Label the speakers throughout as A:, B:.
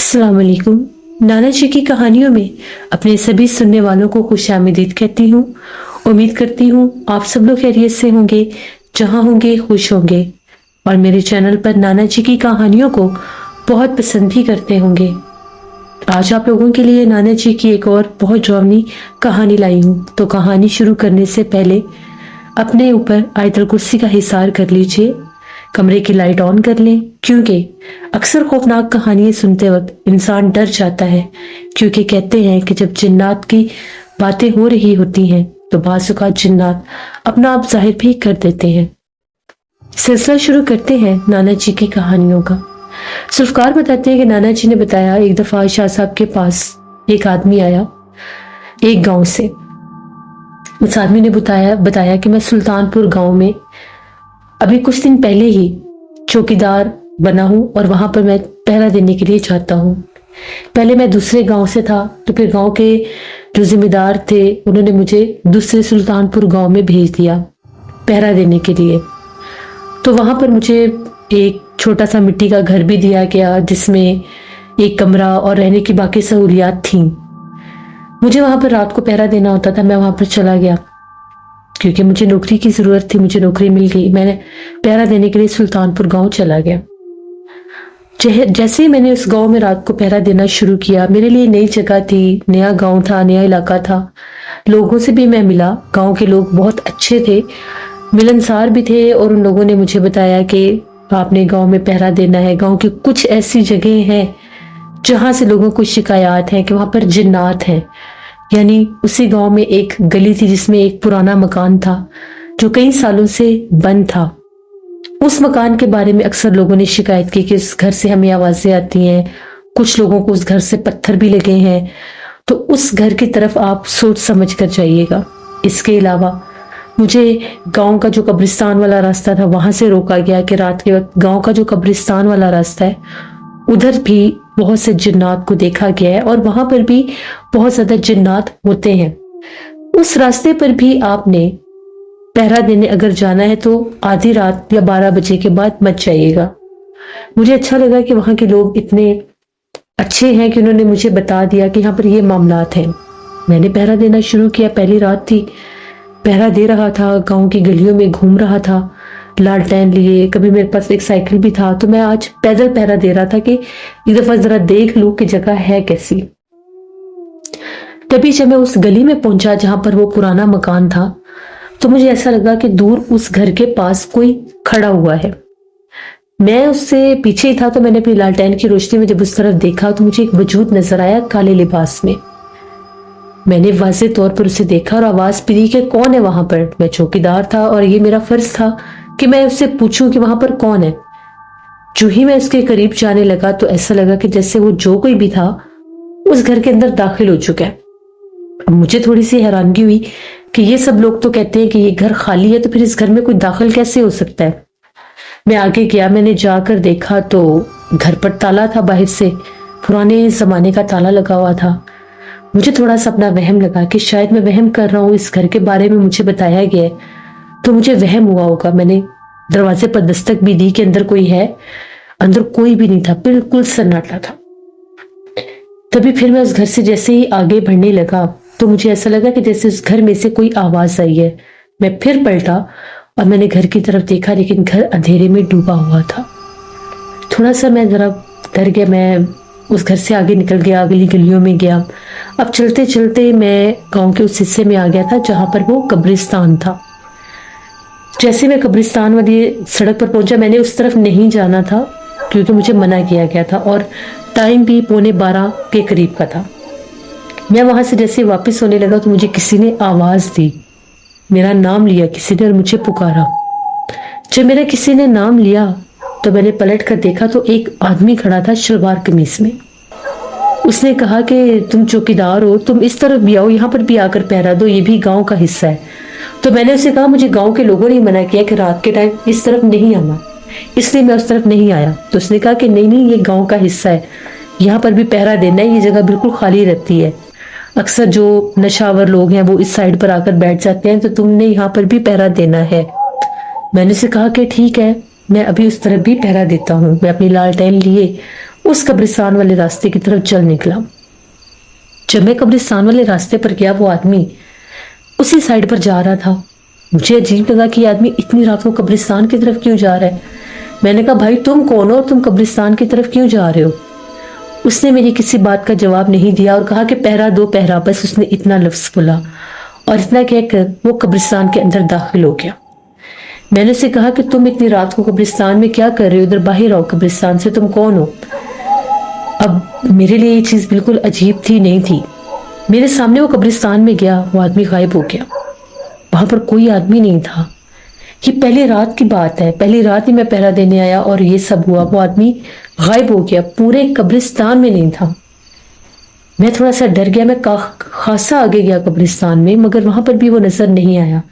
A: अस्सलाम वालेकुम। नाना जी की कहानियों में अपने सभी सुनने वालों को खुशामदीद कहती हूँ। उम्मीद करती हूँ आप सब लोग खैरियत से होंगे, जहाँ होंगे खुश होंगे और मेरे चैनल पर नाना जी की कहानियों को बहुत पसंद भी करते होंगे। आज आप लोगों के लिए नाना जी की एक और बहुत डरावनी कहानी लाई हूँ। तो कहानी शुरू करने से पहले अपने ऊपर आयतल कुर्सी का हिसार कर लीजिए, कमरे की लाइट ऑन कर लें, क्योंकि अक्सर खौफनाक कहानियां सुनते वक्त इंसान डर जाता है। क्योंकि कहते हैं कि जब जिन्नात की बातें हो रही होती हैं तो बाज़ औक़ात जिन्नात अपना आप जाहिर भी कर देते हैं। सिलसिला शुरू करते हैं नाना जी की कहानियों का। जुल्फ़कार बताते हैं कि नाना जी ने बताया, एक दफा शाह साहब के पास एक आदमी आया एक गांव से। उस आदमी ने बताया कि मैं सुल्तानपुर गांव में अभी कुछ दिन पहले ही चौकीदार बना हूं और वहां पर मैं पहरा देने के लिए जाता हूं। पहले मैं दूसरे गांव से था, तो फिर गांव के जो जिम्मेदार थे उन्होंने मुझे दूसरे सुल्तानपुर गांव में भेज दिया पहरा देने के लिए। तो वहां पर मुझे एक छोटा सा मिट्टी का घर भी दिया गया, जिसमें एक कमरा और रहने की बाकी सहूलियात थी। मुझे वहां पर रात को पहरा देना होता था। मैं वहां पर चला गया क्योंकि मुझे नौकरी की जरूरत थी। मुझे नौकरी मिल गई। मैंने पहरा देने के लिए सुल्तानपुर गांव चला गया। जैसे ही मैंने उस गांव में रात को पहरा देना शुरू किया, मेरे लिए नई जगह थी, नया गांव था, नया इलाका था। लोगों से भी मैं मिला। गांव के लोग बहुत अच्छे थे, मिलनसार भी थे, और उन लोगों ने मुझे बताया कि आपने गांव में पहरा देना है। गांव की कुछ ऐसी जगह हैं जहां से लोगों को शिकायत है कि वहां पर जिन्नात हैं। यानी उसी गांव में एक गली थी जिसमें एक पुराना मकान था जो कई सालों से बंद था। उस मकान के बारे में अक्सर लोगों ने शिकायत की कि उस घर से हमें आवाजें आती हैं, कुछ लोगों को उस घर से पत्थर भी लगे हैं। तो उस घर की तरफ आप सोच समझ कर जाइएगा। इसके अलावा मुझे गांव का जो कब्रिस्तान वाला रास्ता था वहां से रोका गया कि रात के वक्त गांव का जो कब्रिस्तान वाला रास्ता है उधर भी बहुत से जिन्नात को देखा गया है और वहां पर भी बहुत ज्यादा जिन्नात होते हैं। उस रास्ते पर भी आपने पहरा देने अगर जाना है तो आधी रात या 12 बजे के बाद मत जाइएगा। मुझे अच्छा लगा कि वहां के लोग इतने अच्छे हैं कि उन्होंने मुझे बता दिया कि यहाँ पर ये मामलात हैं। मैंने पहरा देना शुरू किया। पहली रात थी, पहरा दे रहा था, गांव की गलियों में घूम रहा था लालटेन लिए। कभी मेरे पास एक साइकिल भी था, तो मैं आज पैदल पहरा दे रहा था कि एक दफा जरा देख लूं कि जगह है कैसी। तभी जब मैं उस गली में पहुंचा जहां पर वो पुराना मकान था, तो मुझे ऐसा लगा कि दूर उस घर के पास कोई खड़ा हुआ है। मैं उससे पीछे ही था, तो मैंने अपनी लालटेन की रोशनी में जब उस तरफ देखा तो मुझे एक वजूद नजर आया काले लिबास में। मैंने वाज़ेह तौर पर उसे देखा और आवाज भी दी कि कौन है वहां पर। मैं चौकीदार था और ये मेरा फर्ज था कि मैं उससे पूछूं कि वहां पर कौन है। जो ही मैं उसके करीब जाने लगा तो ऐसा लगा कि जैसे वो जो कोई भी था उस घर के अंदर दाखिल हो चुका है। अब मुझे थोड़ी सी हैरानगी हुई कि ये सब लोग तो कहते हैं कि ये घर खाली है, तो फिर इस घर में कोई दाखिल कैसे हो सकता है। मैं आगे गया, मैंने जाकर देखा तो घर पर ताला था, बाहर से पुराने जमाने का ताला लगा हुआ था। मुझे थोड़ा सा अपना वहम लगा कि शायद मैं वहम कर रहा हूँ, इस घर के बारे में मुझे बताया गया है तो मुझे वहम हुआ होगा। मैंने दरवाजे पर दस्तक भी दी कि अंदर कोई है। अंदर कोई भी नहीं था, बिल्कुल सन्नाटा था। तभी फिर मैं उस घर से जैसे ही आगे बढ़ने लगा तो मुझे ऐसा लगा कि जैसे उस घर में से कोई आवाज आई है। मैं फिर पलटा और मैंने घर की तरफ देखा, लेकिन घर अंधेरे में डूबा हुआ था। थोड़ा सा मैं जरा डर गया। मैं उस घर से आगे निकल गया, अगली गलियों में गया। अब चलते चलते मैं गांव के उस हिस्से में आ गया था जहां पर वो कब्रिस्तान था। जैसे मैं कब्रिस्तान वाली सड़क पर पहुंचा, मैंने उस तरफ नहीं जाना था क्योंकि मुझे मना किया गया था और टाइम भी 11:15 के करीब का था। मैं वहां से जैसे वापस होने लगा तो मुझे किसी ने आवाज दी, मेरा नाम लिया किसी ने और मुझे पुकारा। जब मेरा किसी ने नाम लिया तो मैंने पलट कर देखा तो एक आदमी खड़ा था शलवार कमीज में। उसने कहा कि तुम चौकीदार हो, तुम इस तरफ भी आओ, यहाँ पर भी आकर पहरा दो, ये भी गांव का हिस्सा है। तो मैंने उसे कहा मुझे गांव के लोगों ने मना किया कि रात के टाइम इस तरफ नहीं आना, इसलिए मैं उस तरफ नहीं आया। तो उसने कहा कि नहीं नहीं, ये गांव का हिस्सा है, यहाँ पर भी पहरा देना है, ये जगह बिल्कुल खाली रहती है। अक्सर जो नशावर लोग हैं वो इस साइड पर आकर बैठ जाते हैं, तो तुमने यहाँ पर भी पहरा देना है। मैंने उसे कहा कि ठीक है, मैं अभी उस तरफ भी पहरा देता हूँ। मैं अपनी लालटेन लिए उस कब्रिस्तान वाले रास्ते की तरफ चल निकला। जब मैं कब्रिस्तान वाले रास्ते पर गया, वो आदमी उसी साइड पर जा रहा था। मुझे अजीब लगा कि ये आदमी इतनी रात को कब्रिस्तान की तरफ क्यों जा रहा है। मैंने कहा, भाई तुम कौन हो और तुम कब्रिस्तान की तरफ क्यों जा रहे हो? उसने मेरी किसी बात का जवाब नहीं दिया और कहा कि पहरा दो पहरा, बस उसने इतना लफ्ज बोला और इतना कहकर वो कब्रिस्तान के अंदर दाखिल हो गया। मैंने उसे कहा कि तुम इतनी रात को कब्रिस्तान में क्या कर रहे हो, इधर बाहर आओ कब्रिस्तान से, तुम कौन हो? अब मेरे लिए ये चीज बिल्कुल अजीब थी, नहीं थी। मेरे सामने वो कब्रिस्तान में गया, वो आदमी गायब हो गया। वहां पर कोई आदमी नहीं था। ये पहली रात की बात है, पहली रात ही मैं पहरा देने आया और ये सब हुआ। वो आदमी गायब हो गया, पूरे कब्रिस्तान में नहीं था। मैं थोड़ा सा डर गया। मैं खासा आगे गया कब्रिस्तान में, मगर वहां पर भी वो नजर नहीं आया।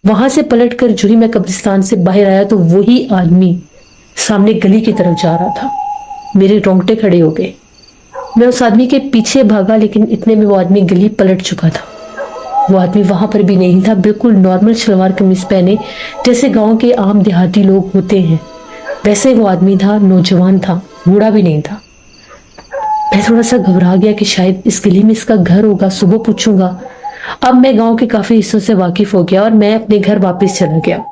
A: वहां से पलट कर जो ही मैं कब्रिस्तान से बाहर आया तो वही आदमी सामने गली की तरफ जा रहा था। मेरे रोंगटे खड़े हो गए। मैं उस आदमी के पीछे भागा, लेकिन इतने में वो आदमी गली पलट चुका था। वो आदमी वहां पर भी नहीं था, बिल्कुल नॉर्मल सलवार कमीज पहने जैसे गांव के आम देहाती लोग होते हैं, वैसे वो आदमी था। नौजवान था, बूढ़ा भी नहीं था। मैं थोड़ा सा घबरा गया कि शायद इस गली में इसका घर होगा, सुबह पूछूंगा। अब मैं गांव के काफी हिस्सों से वाकिफ हो गया और मैं अपने घर वापस चला गया।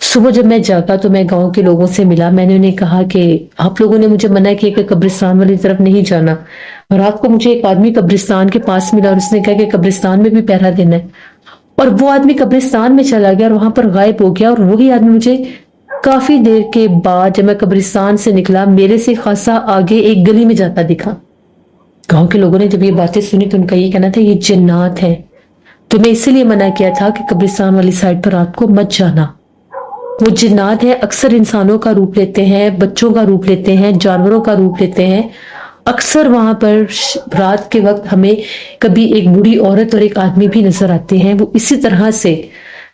A: सुबह जब मैं जागा तो मैं गांव के लोगों से मिला। मैंने उन्हें कहा कि आप लोगों ने मुझे मना किया कि कब्रिस्तान वाली तरफ नहीं जाना। रात को मुझे एक आदमी कब्रिस्तान के पास मिला और उसने कहा कि कब्रिस्तान में भी पहरा देना है, और वो आदमी कब्रिस्तान में चला गया और वहां पर गायब हो गया। और वही आदमी मुझे काफी देर के बाद जब मैं कब्रिस्तान से निकला, मेरे से खासा आगे एक गली में जाता दिखा। गांव के लोगों ने जब ये बातें सुनी तो उनका ये कहना था, ये जिन्नात है, तुम्हें इसलिए मना किया था कि कब्रिस्तान वाली साइड पर रात को मत जाना। वो जिन्नात है, अक्सर इंसानों का रूप लेते हैं, बच्चों का रूप लेते हैं, जानवरों का रूप लेते हैं। अक्सर वहां पर रात के वक्त हमें कभी एक बूढ़ी औरत और एक आदमी भी नजर आते हैं। वो इसी तरह से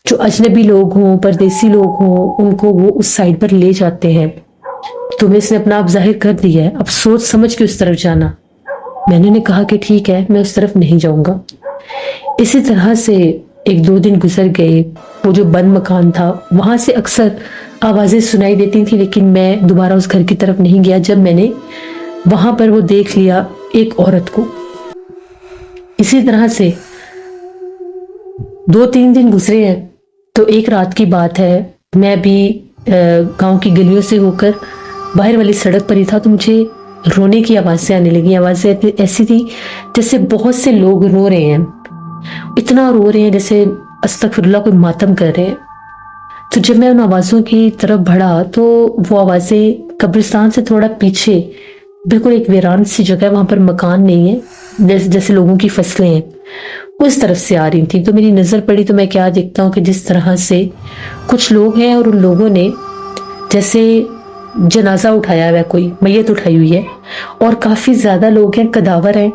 A: जो अजनबी लोग हों, परदेसी लोग हों, उनको वो उस साइड पर ले जाते हैं। तुम्हें इसने अपना आप जाहिर कर दिया है, अब सोच समझ के उस तरफ जाना। मैंने उन्हें कहा कि ठीक है, मैं उस तरफ नहीं जाऊंगा। इसी तरह से एक दो दिन गुजर गए। वो जो बंद मकान था वहां से अक्सर आवाजें सुनाई देती थी, लेकिन मैं दोबारा उस घर की तरफ नहीं गया। जब मैंने वहां पर वो देख लिया एक औरत को। इसी तरह से 2-3 दिन गुजरे हैं। तो एक रात की बात है, मैं भी गांव की गलियों से होकर बाहर वाली सड़क पर ही था, तो मुझे रोने की आवाजें आने लगी। आवाजें ऐसी थी जैसे बहुत से लोग रो रहे हैं, इतना रो रहे हैं जैसे अस्तगफिरुल्लाह कोई मातम कर रहे हैं। तो जब मैं उन आवाजों की तरफ बढ़ा तो वो आवाजें कब्रिस्तान से थोड़ा पीछे, बिल्कुल एक वीरान सी जगह, वहां पर मकान नहीं है, जैसे लोगों की फसलें हैं, उस तरफ से आ रही थी। तो मेरी नजर पड़ी तो मैं क्या देखता हूँ कि जिस तरह से कुछ लोग हैं और उन लोगों ने जैसे जनाजा उठाया हुआ है, कोई मैयत उठाई हुई है, और काफी ज्यादा लोग हैं, कदावर हैं,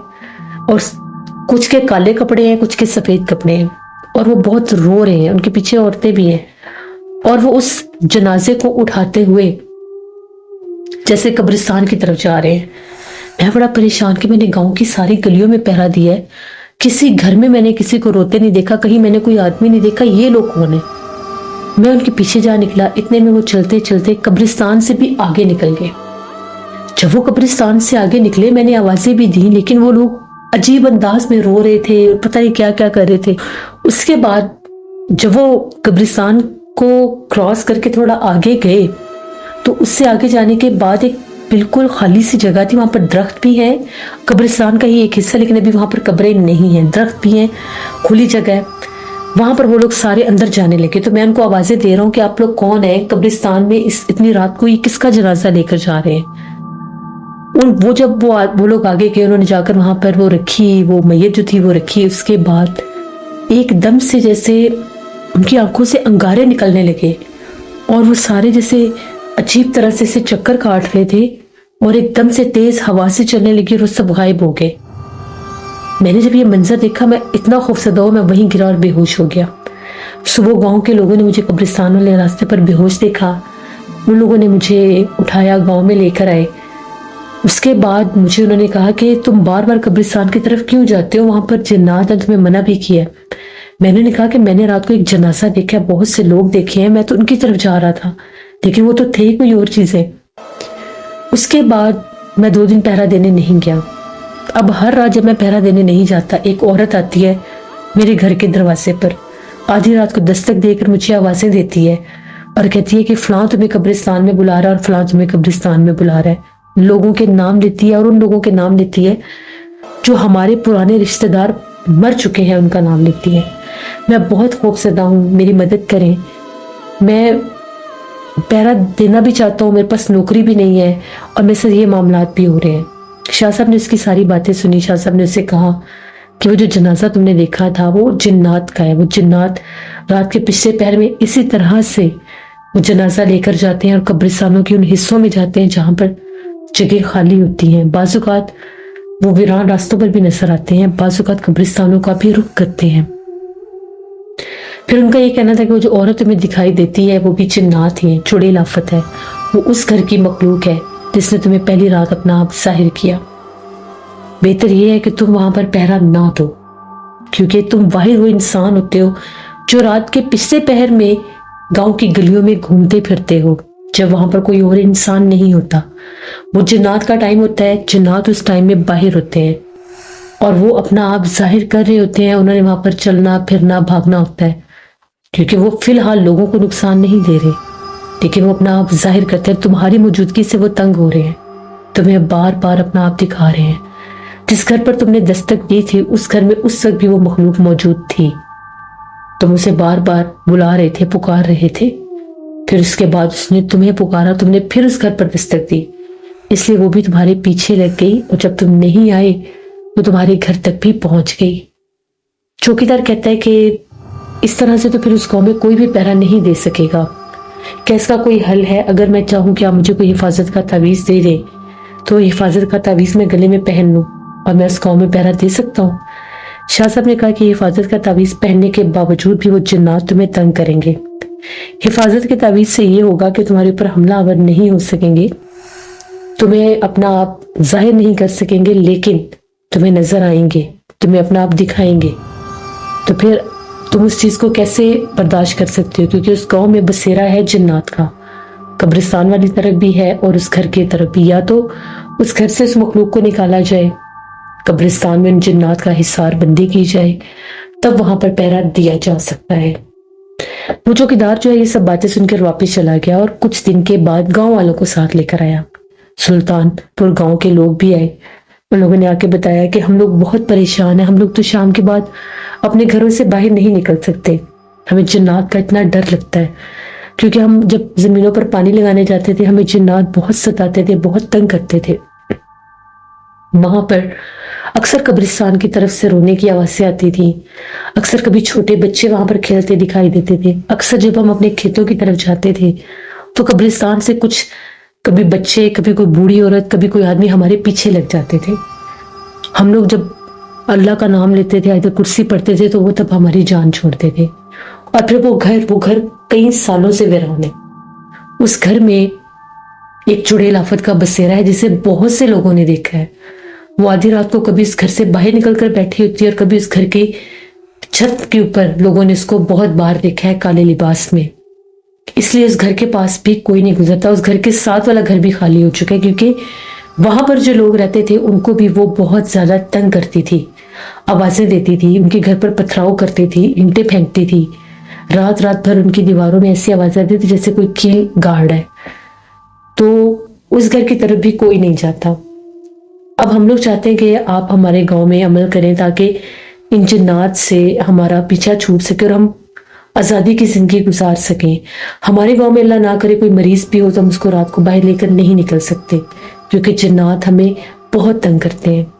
A: और कुछ के काले कपड़े हैं, कुछ के सफेद कपड़े हैं, और वो बहुत रो रहे हैं। उनके पीछे औरतें भी हैं, और वो उस जनाजे को उठाते हुए जैसे कब्रिस्तान की तरफ जा रहे हैं। मैं बड़ा परेशान कि मैंने गांव की सारी गलियों में पहरा दिया है, किसी घर में मैंने किसी को रोते नहीं देखा, कहीं मैंने कोई आदमी नहीं देखा, ये लोग कौन है? मैं उनके पीछे जा निकला। इतने में वो चलते चलते कब्रिस्तान से भी आगे निकल गए। जब वो कब्रिस्तान से आगे निकले मैंने आवाजें भी दी, लेकिन वो लोग अजीब अंदाज में रो रहे थे, पता नहीं क्या क्या कर रहे थे। उसके बाद जब वो कब्रिस्तान को क्रॉस करके थोड़ा आगे गए तो उससे आगे जाने के बाद एक बिल्कुल खाली सी जगह थी। वहां पर दरख्त भी है, कब्रिस्तान का ही एक हिस्सा, लेकिन अभी वहां पर कब्रें नहीं है, दरख्त भी है, खुली जगह है। वहां पर वो लोग सारे अंदर जाने लगे। तो मैं उनको आवाजें दे रहा हूँ कि आप लोग कौन है, कब्रिस्तान में इतनी रात को ये किसका जनाजा लेकर जा रहे हैं। जब वो लोग आगे गए, उन्होंने जाकर वहां पर वो रखी, वो मैयत जो थी वो रखी। उसके बाद एकदम से जैसे उनकी आंखों से अंगारे निकलने लगे और वो सारे जैसे अजीब तरह से चक्कर काट रहे थे, और एकदम से तेज हवा से चलने लगी और वो सब गायब हो गए। मैंने जब ये मंजर देखा मैं इतना खौफजदा हुआ, मैं वहीं गिरा और बेहोश हो गया। सुबह गांव के लोगों ने मुझे कब्रिस्तान वाले रास्ते पर बेहोश देखा। उन लोगों ने मुझे उठाया, गांव में लेकर आए। उसके बाद मुझे उन्होंने कहा कि तुम बार बार कब्रिस्तान की तरफ क्यों जाते हो, वहां पर जिन्नात है, तुम्हें मना भी किया। मैंने कहा कि मैंने रात को एक जनाजा देखा, बहुत से लोग देखे हैं, मैं तो उनकी तरफ जा रहा था, लेकिन वो तो थे कोई और चीजें। उसके बाद मैं 2 दिन पहरा देने नहीं गया। अब हर रात जब मैं पहरा देने नहीं जाता, एक औरत आती है मेरे घर के दरवाजे पर, आधी रात को दस्तक देकर मुझे आवाजें देती है और कहती है कि फलां तुम्हें कब्रिस्तान में बुला रहा है और फलां तुम्हें कब्रिस्तान में बुला रहा है। लोगों के नाम लेती है और उन लोगों के नाम लेती है जो हमारे पुराने रिश्तेदार मर चुके हैं, उनका नाम लेती है। मैं बहुत खौफजदा हूँ, मेरी मदद करें। मैं पहरा देना भी चाहता हूँ, मेरे पास नौकरी भी नहीं है और मेरे से ये मामलात भी हो रहे हैं। शाह साहब ने उसकी सारी बातें सुनी। शाह साहब ने उससे कहा कि वो जो जनाजा तुमने देखा था वो जिन्नात का है। वो जिन्नात रात के पिछले पहर में इसी तरह से वो जनाजा लेकर जाते हैं और कब्रिस्तानों के उन हिस्सों में जाते हैं जहां पर जगह खाली होती हैं। बाजुकात वो वीरान रास्तों पर भी नजर आते हैं, बाजुकात कब्रिस्तानों का भी रुख करते हैं। फिर उनका ये कहना था कि वो जो औरत तुम्हें दिखाई देती है वो भी जिन्नात ही है, चुड़ैल आफत है। वो उस घर की मखलूक है जिसने तुम्हें पहली रात अपना आप जाहिर किया। बेहतर ये है कि तुम वहां पर पहरा ना दो, क्योंकि तुम वाहिद वो इंसान होते हो जो रात के पिछले पहर में गांव की गलियों में घूमते फिरते हो, जब वहां पर कोई और इंसान नहीं होता। वो जिन्नात का टाइम होता है, जिन्नात उस टाइम में बाहर होते हैं और वो अपना आप जाहिर कर रहे होते हैं। उन्होंने वहां पर चलना फिरना भागना होता है, क्योंकि वो फिलहाल लोगों को नुकसान नहीं दे रहे, लेकिन वो अपना आप जाहिर करते हैं। तुम्हारी मौजूदगी से वो तंग हो रहे हैं, तुम्हें बार बार अपना आप दिखा रहे हैं। जिस घर पर तुमने दस्तक दी थी उस घर में उस वक्त भी वो मखलूक मौजूद थी। तुम उसे बार बार बुला रहे थे, पुकार रहे थे। फिर उसके बाद उसने तुम्हें पुकारा, तुमने फिर उस घर पर दस्तक दी, इसलिए वो भी तुम्हारे पीछे लग गई और जब तुम नहीं आए वो तुम्हारे घर तक भी पहुंच गई। चौकीदार कहता है कि इस तरह से तो फिर उस गांव में कोई भी पहरा नहीं दे सकेगा। क्या इसका कोई हल है? अगर मैं चाहूं कि आप मुझे कोई हिफाजत का तावीज दे दें तो हिफाजत का तावीज मैं गले में पहन लूं और मैं उस गांव में पहरा दे सकता हूँ। शाह साहब ने कहा कि हिफाजत का तावीज पहनने के बावजूद भी वो जिन्नात तुम्हें तंग करेंगे। हिफाजत के तावीज से ये होगा कि तुम्हारे ऊपर हमला आवर नहीं हो सकेंगे, तुम्हें अपना आप जाहिर नहीं कर सकेंगे, लेकिन तुम्हें नजर आएंगे, तुम्हें अपना आप दिखाएंगे। तो फिर तुम उस चीज को कैसे बर्दाश्त कर सकते हो? क्योंकि उस गांव में बसेरा है जिन्नात का, कब्रिस्तान वाली तरफ भी है और उस घर की तरफ भी। या तो उस घर से उस मखलूक को निकाला जाए, कब्रिस्तान में जिन्नात का हिसार बंदी की जाए, तब वहां पर पहरा दिया जा सकता है। वो चौकीदार जो है ये सब बातें सुनकर वापस चला गया और कुछ दिन के बाद गांव वालों को साथ लेकर आया। सुल्तानपुर गांव के लोग भी आए। उन लोगों ने आके बताया कि हम लोग बहुत परेशान हैं, हम लोग तो शाम के बाद अपने घरों से बाहर नहीं निकल सकते, हमें जिन्नात का इतना डर लगता है। क्योंकि हम जब जमीनों पर पानी लगाने जाते थे हमें जिन्नात बहुत सताते थे, बहुत तंग करते थे। वहां पर अक्सर कब्रिस्तान की तरफ से रोने की आवाजें आती थी, अक्सर कभी छोटे बच्चे वहां पर खेलते दिखाई देते थे। अक्सर जब हम अपने खेतों की तरफ जाते थे तो कब्रिस्तान से कुछ कभी बच्चे, कभी कोई बूढ़ी औरत, कभी कोई आदमी हमारे पीछे लग जाते थे। हम लोग जब अल्लाह का नाम लेते थे, आयत कुर्सी पढ़ते थे, तो वो तब हमारी जान छोड़ते थे। और फिर वो घर कई सालों से वीरान है। उस घर में एक चुड़ैल आफत का बसेरा है जिसे बहुत से लोगों ने देखा है। वो आधी रात को कभी इस घर से बाहर निकल कर बैठी होती है और कभी इस घर के छत के ऊपर लोगों ने इसको बहुत बार देखा है काले लिबास में। इसलिए उस घर के पास भी कोई नहीं गुजरता। उस घर के साथ वाला घर भी खाली हो चुका है, क्योंकि वहां पर जो लोग रहते थे उनको भी वो बहुत ज्यादा तंग करती थी, आवाजें देती थी, उनके घर पर पथराव करती थी, ईंटें फेंकती थी। रात रात भर उनकी दीवारों में ऐसी आवाजें आती थी जैसे कोई कील गार्ड है। तो उस घर की तरफ भी कोई नहीं जाता। अब हम लोग चाहते हैं कि आप हमारे गांव में अमल करें ताकि इन जिन्नात से हमारा पीछा छूट सके और हम आज़ादी की जिंदगी गुजार सकें। हमारे गांव में अल्लाह ना करे कोई मरीज भी हो तो हम उसको रात को बाहर लेकर नहीं निकल सकते, क्योंकि जिन्नात हमें बहुत तंग करते हैं।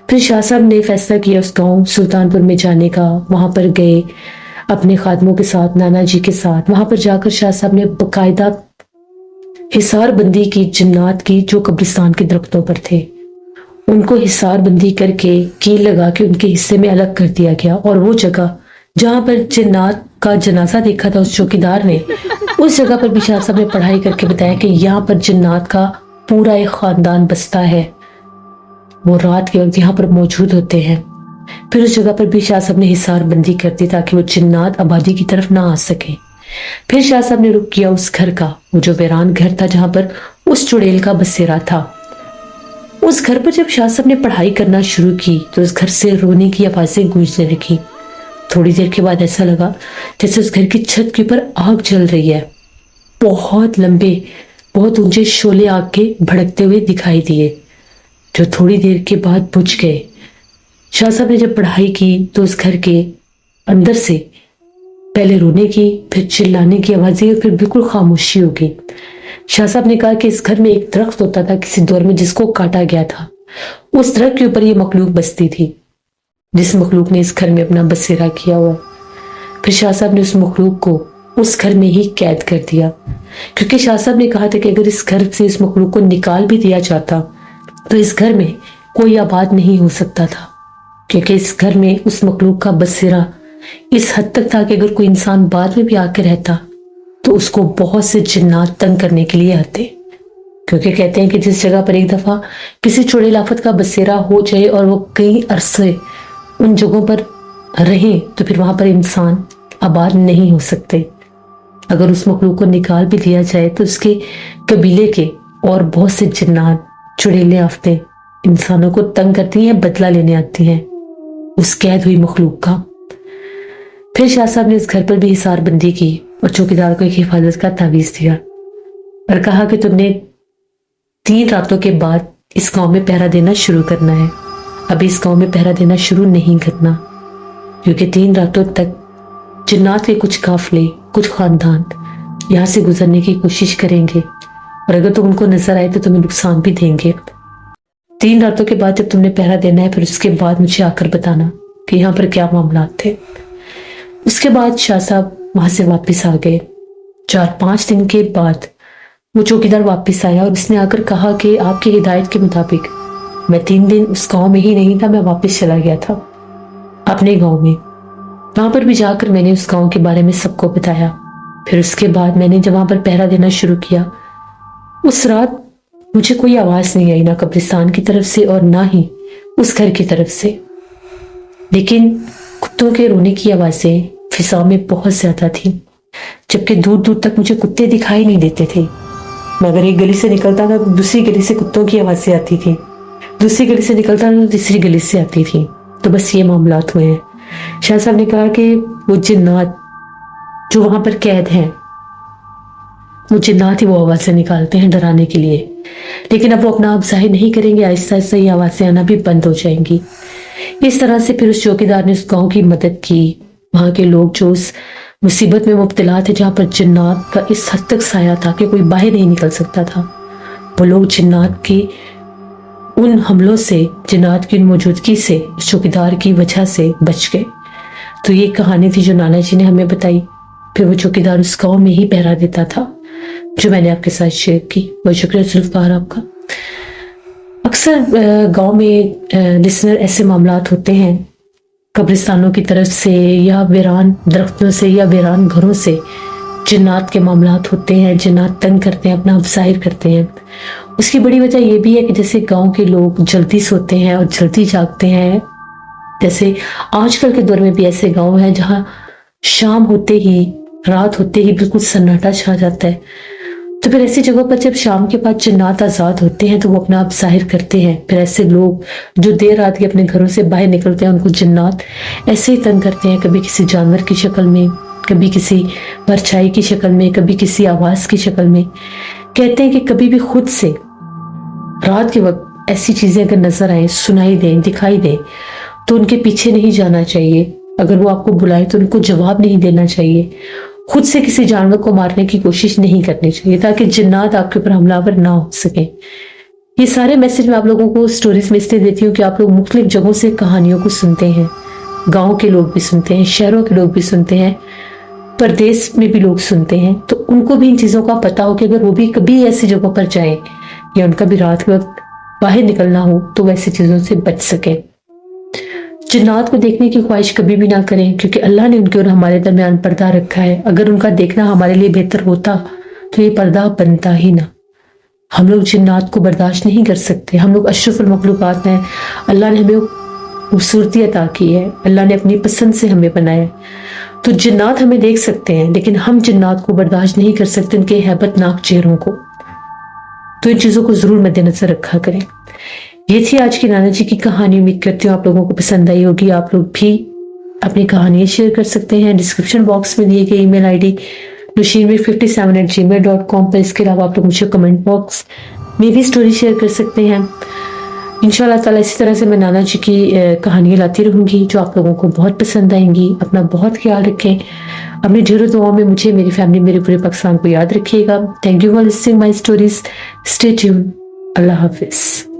A: फिर शाह साहब ने फैसला किया उस गांव सुल्तानपुर में जाने का। वहां पर गए अपने खादमों के साथ, नाना जी के साथ। वहां पर जाकर शाह साहब ने बाकायदा हिसार बंदी की जिन्नात की जो कब्रिस्तान के दरख्तों पर थे। उनको हिसार बंदी करके कील लगा के उनके हिस्से में अलग कर दिया गया। और वो जगह जहां पर जिन्नात का जनाजा देखा था उस चौकीदार ने, उस जगह पर भी शाह साहब ने पढ़ाई करके बताया कि यहाँ पर जिन्नात का पूरा एक खानदान बसता है, वो रात के वक्त यहाँ पर मौजूद होते हैं। फिर उस जगह पर भी शाह साहब ने हिसार बंदी कर दी ताकि वो जिन्नात आबादी की तरफ ना आ सके। फिर शाह साहब ने रुख किया उस घर का, वो जो वीरान घर था जहां पर उस चुड़ैल का बसेरा था। उस घर पर जब शाह साहब ने पढ़ाई करना शुरू की तो उस घर से रोने की आवाजें गूंजने लगी। थोड़ी देर के बाद ऐसा लगा जैसे उस घर की छत के ऊपर आग जल रही है। बहुत लंबे, बहुत ऊंचे शोले आग के भड़कते हुए दिखाई दिए, जो थोड़ी देर के बाद बुझ गए। शाह साहब ने जब पढ़ाई की तो उस घर के अंदर से पहले रोने की, फिर चिल्लाने की आवाजें और फिर बिल्कुल खामोशी हो गई। शाह साहब ने कहा कि इस घर में एक दरख्त होता था किसी दौर में, जिसको काटा गया था। उस दरख्त के ऊपर ये मखलूक बसती थी, जिस मखलूक ने इस घर में अपना बसेरा किया हुआ। फिर शाह साहब ने उस मखलूक को उस घर में ही कैद कर दिया, क्योंकि शाह साहब ने कहा था कि अगर इस घर से इस मखलूक को निकाल भी दिया जाता तो इस घर में कोई आबाद नहीं हो सकता था, क्योंकि इस घर में उस मखलूक का बसेरा इस हद तक था कि अगर कोई इंसान बाद में भी आकर रहता तो उसको बहुत से जिन्नात तंग करने के लिए आते। क्योंकि कहते हैं कि जिस जगह पर एक दफा किसी चुड़ैल आफत का बसेरा हो जाए और वो कई अरसे उन जगहों पर रहे तो फिर वहां पर इंसान आबाद नहीं हो सकते। अगर उस मखलूक को निकाल भी दिया जाए तो उसके कबीले के और बहुत से जिन्नात, चुड़ैलें आफतें इंसानों को तंग करती हैं, बदला लेने आती हैं उस कैद हुई मखलूक का। फिर शाह साहब ने इस घर पर भी हिसार बंदी की और चौकीदार को एक हिफाजत का तावीज दिया और कहा कि तुमने 3 रातों के बाद इस गांव में पहरा देना शुरू करना है। अभी इस गांव में पहरा देना शुरू नहीं करना, क्योंकि 3 रातों तक जिन्नात के कुछ काफले, कुछ खानदान यहां से गुजरने की कोशिश करेंगे और अगर तुम उनको नजर आए तो तुम्हें नुकसान भी देंगे। 3 रातों के बाद जब तुमने पहरा देना है, फिर उसके बाद मुझे आकर बताना कि यहाँ पर क्या मामला थे। उसके बाद शाह साहब वहां से वापस आ गए। 4-5 दिन के बाद वो चौकीदार वापस आया और उसने आकर कहा कि आपकी हिदायत के मुताबिक मैं 3 दिन उस गांव में ही नहीं था, मैं वापस चला गया था अपने गांव में। वहां पर भी जाकर मैंने उस गांव के बारे में सबको बताया। फिर उसके बाद मैंने जब वहां पर पहरा देना शुरू किया, उस रात मुझे कोई आवाज नहीं आई, ना कब्रिस्तान की तरफ से और ना ही उस घर की तरफ से, लेकिन कुत्तों के रोने की आवाजें फिजाओं में बहुत ज्यादा थी, जबकि दूर दूर तक मुझे कुत्ते दिखाई नहीं देते थे। मैं अगर एक गली से निकलता था तो दूसरी गली से कुत्तों की आवाजें आती थी, दूसरी गली से निकलता था तो तीसरी गली से आती थी। तो बस ये मामलात हुए हैं। शाह साहब ने कहा कि वो जिन्नात जो वहां पर कैद हैं, वो जिन्नात ही वो आवाजें निकालते हैं डराने के लिए, लेकिन अब वो अपना आप जाहिर नहीं करेंगे। आहिस्ता आहिस्ता ये आवाजें आना भी बंद हो जाएंगी। इस तरह से फिर उस चौकीदार ने उस गांव की मदद की। वहां के लोग जो उस मुसीबत में मुब्तला थे, जहां पर जिन्नात का इस हद तक साया था कि कोई बाहर नहीं निकल सकता था, वो लोग जिन्नात की उन हमलों से, जिन्नात की उन मौजूदगी से, उस चौकीदार की वजह से बच गए। तो ये कहानी थी जो नाना जी ने हमें बताई। फिर वो चौकीदार उस गांव में ही पहरा देता था, जो मैंने आपके साथ शेयर की। बहुत शुक्रिया जुल्फ़कार आपका। अक्सर गांव में लिसनर ऐसे मामलात होते हैं, कब्रिस्तानों की तरफ से या वीरान दरख्तों से या वीरान घरों से जिन्नात के मामलात होते हैं। जिन्नात तंग करते हैं, अपना जाहिर करते हैं। उसकी बड़ी वजह यह भी है कि जैसे गांव के लोग जल्दी सोते हैं और जल्दी जागते हैं, जैसे आजकल के दौर में भी ऐसे गांव हैं जहां शाम होते ही, रात होते ही बिल्कुल सन्नाटा छा जाता है। तो फिर ऐसी जगहों पर जब शाम के बाद जिन्नात आजाद होते हैं तो वो अपना आप जाहिर करते हैं। फिर ऐसे लोग जो देर रात के अपने घरों से बाहर निकलते हैं, उनको जिन्नात ऐसे ही तंग करते हैं, कभी किसी जानवर की शक्ल में, कभी किसी परछाई की शक्ल में, कभी किसी आवाज की शक्ल में। कहते हैं कि कभी भी खुद से रात के वक्त ऐसी चीजें अगर नजर आए, सुनाई दें, दिखाई दें, तो उनके पीछे नहीं जाना चाहिए। अगर वो आपको बुलाए तो उनको जवाब नहीं देना चाहिए। खुद से किसी जानवर को मारने की कोशिश नहीं करनी चाहिए, ताकि जिन्नात आपके ऊपर हमलावर ना हो सके। ये सारे मैसेज मैं आप लोगों को स्टोरीज में इसलिए देती हूँ कि आप लोग मुख्तलिफ जगहों से कहानियों को सुनते हैं। गांव के लोग भी सुनते हैं, शहरों के लोग भी सुनते हैं, परदेश में भी लोग सुनते हैं। तो उनको भी इन चीजों का पता हो कि अगर वो भी कभी ऐसी जगहों पर जाए या उनका भी रात के वक्त बाहर निकलना हो तो वैसी चीजों से बच सके। जिन्नात को देखने की ख्वाहिश कभी भी ना करें, क्योंकि अल्लाह ने उनके और हमारे दरमियान पर्दा रखा है। अगर उनका देखना हमारे लिए बेहतर होता तो ये पर्दा बनता ही ना। हम लोग जिन्नात को बर्दाश्त नहीं कर सकते। हम लोग अशरफुल मखलूकात हैं। अल्लाह ने हमें खूबसूरती अता की है, अल्लाह ने अपनी पसंद से हमें बनाया। तो जिन्नात हमें देख सकते हैं, लेकिन हम जिन्नात को बर्दाश्त नहीं कर सकते, उनके हैबतनाक चेहरों को। तो इन चीजों को जरूर मद्देनजर रखा करें। ये थी आज की नाना जी की कहानी। उम्मीद करती हूँ आप लोगों को पसंद आई होगी। आप लोग भी अपनी कहानियां शेयर कर सकते हैं डिस्क्रिप्शन बॉक्स में दिए गए ईमेल आईडी nushinmir57@gmail.com पर। इसके अलावा आप लोग मुझे कमेंट बॉक्स में भी स्टोरी शेयर कर सकते हैं। इंशाल्लाह ताला इसी तरह से मैं नाना जी की कहानियां लाती रहूंगी जो आप लोगों को बहुत पसंद आएंगी। अपना बहुत ख्याल रखें। अपनी ढेरों दुआओं में मुझे, मेरी फैमिली, मेरे पूरे पाकिस्तान को याद रखिएगा। Thank you for listening my stories. Stay tune. Allah Hafiz.